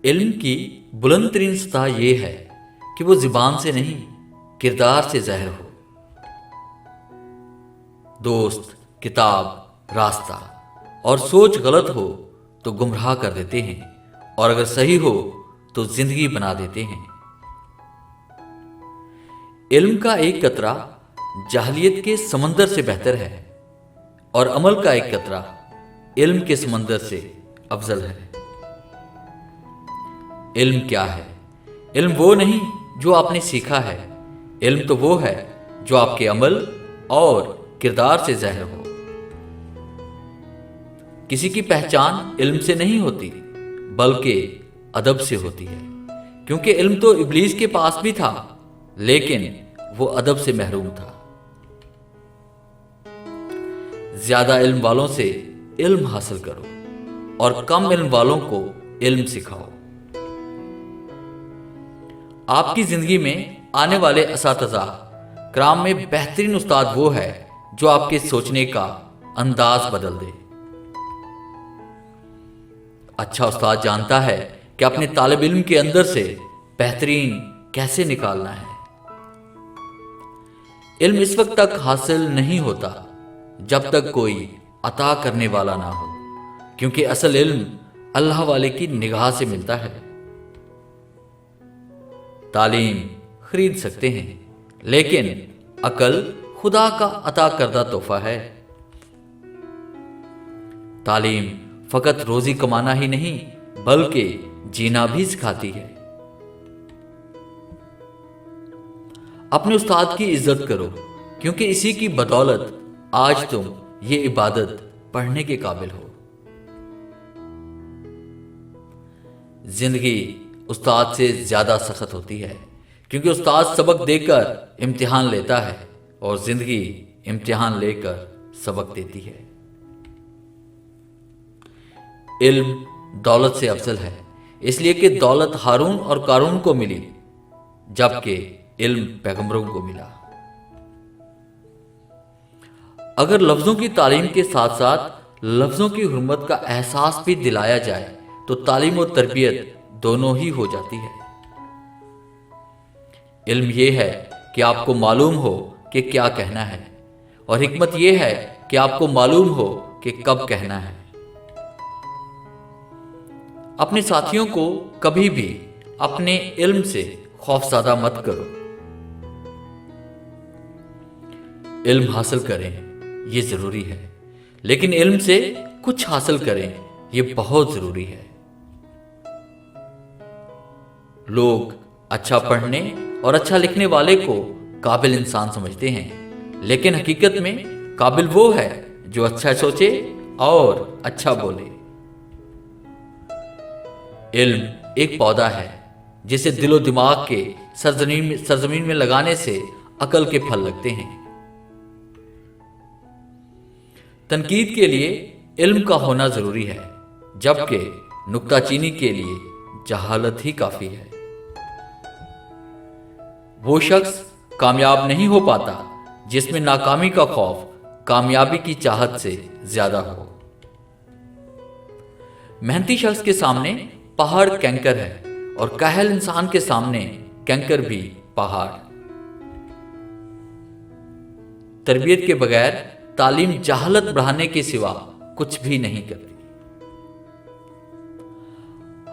علم کی بلند ترین سطح یہ ہے کہ وہ زبان سے نہیں کردار سے ظاہر ہو۔ دوست، کتاب، راستہ اور سوچ غلط ہو تو گمراہ کر دیتے ہیں، اور اگر صحیح ہو تو زندگی بنا دیتے ہیں۔ علم کا ایک قطرہ جاہلیت کے سمندر سے بہتر ہے، اور عمل کا ایک قطرہ علم کے سمندر سے افضل ہے۔ علم کیا ہے؟ علم وہ نہیں جو آپ نے سیکھا ہے، علم تو وہ ہے جو آپ کے عمل اور کردار سے ظاہر ہو۔ کسی کی پہچان علم سے نہیں ہوتی بلکہ ادب سے ہوتی ہے، کیونکہ علم تو ابلیس کے پاس بھی تھا لیکن وہ ادب سے محروم تھا۔ زیادہ علم والوں سے علم حاصل کرو اور کم علم والوں کو علم سکھاؤ۔ آپ کی زندگی میں آنے والے اساتذہ کرام میں بہترین استاد وہ ہے جو آپ کے سوچنے کا انداز بدل دے۔ اچھا استاد جانتا ہے کہ اپنے طالب علم کے اندر سے بہترین کیسے نکالنا ہے۔ علم اس وقت تک حاصل نہیں ہوتا جب تک کوئی عطا کرنے والا نہ ہو، کیونکہ اصل علم اللہ والے کی نگاہ سے ملتا ہے۔ تعلیم خرید سکتے ہیں لیکن عقل خدا کا عطا کردہ تحفہ ہے۔ تعلیم فقط روزی کمانا ہی نہیں بلکہ جینا بھی سکھاتی ہے۔ اپنے استاد کی عزت کرو، کیونکہ اسی کی بدولت آج تم یہ عبادت پڑھنے کے قابل ہو۔ زندگی استاد سے زیادہ سخت ہوتی ہے، کیونکہ استاد سبق دے کر امتحان لیتا ہے اور زندگی امتحان لے کر سبق دیتی ہے۔ علم دولت سے افضل ہے، اس لیے کہ دولت ہارون اور قارون کو ملی جبکہ علم پیغمبروں کو ملا۔ اگر لفظوں کی تعلیم کے ساتھ ساتھ لفظوں کی حرمت کا احساس بھی دلایا جائے تو تعلیم و تربیت دونوں ہی ہو جاتی ہے۔ علم یہ ہے کہ آپ کو معلوم ہو کہ کیا کہنا ہے، اور حکمت یہ ہے کہ آپ کو معلوم ہو کہ کب کہنا ہے۔ اپنے ساتھیوں کو کبھی بھی اپنے علم سے خوفزدہ مت کرو۔ علم حاصل کریں یہ ضروری ہے، لیکن علم سے کچھ حاصل کریں یہ بہت ضروری ہے۔ لوگ اچھا پڑھنے اور اچھا لکھنے والے کو قابل انسان سمجھتے ہیں، لیکن حقیقت میں قابل وہ ہے جو اچھا سوچے اور اچھا بولے۔ علم ایک پودا ہے جسے دل و دماغ کے سرزمین میں لگانے سے عقل کے پھل لگتے ہیں۔ تنقید کے لیے علم کا ہونا ضروری ہے، جبکہ نکتہ چینی کے لیے جہالت ہی کافی ہے۔ وہ شخص کامیاب نہیں ہو پاتا جس میں ناکامی کا خوف کامیابی کی چاہت سے زیادہ ہو۔ محنتی شخص کے سامنے پہاڑ کنکر ہے اور کاہل انسان کے سامنے کنکر بھی پہاڑ۔ تربیت کے بغیر تعلیم جہالت بڑھانے کے سوا کچھ بھی نہیں کرتی۔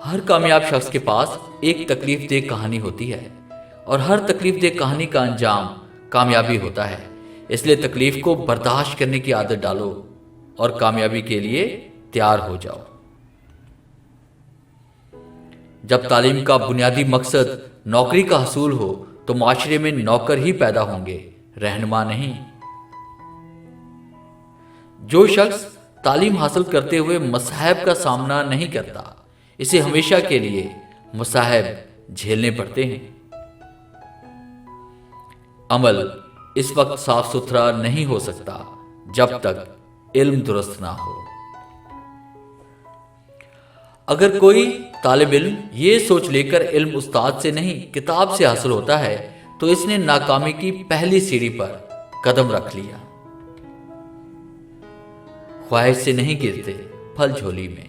ہر کامیاب شخص کے پاس ایک تکلیف دہ کہانی ہوتی ہے، اور ہر تکلیف دہ کہانی کا انجام کامیابی ہوتا ہے۔ اس لیے تکلیف کو برداشت کرنے کی عادت ڈالو اور کامیابی کے لیے تیار ہو جاؤ۔ جب تعلیم کا بنیادی مقصد نوکری کا حصول ہو تو معاشرے میں نوکر ہی پیدا ہوں گے، رہنما نہیں۔ جو شخص تعلیم حاصل کرتے ہوئے مصائب کا سامنا نہیں کرتا، اسے ہمیشہ کے لیے مصائب جھیلنے پڑتے ہیں۔ عمل اس وقت صاف ستھرا نہیں ہو سکتا جب تک علم درست نہ ہو۔ اگر کوئی طالب علم یہ سوچ لے کر علم استاد سے نہیں کتاب سے حاصل ہوتا ہے تو اس نے ناکامی کی پہلی سیڑھی پر قدم رکھ لیا۔ خواہش سے نہیں گرتے پھل جھولی میں،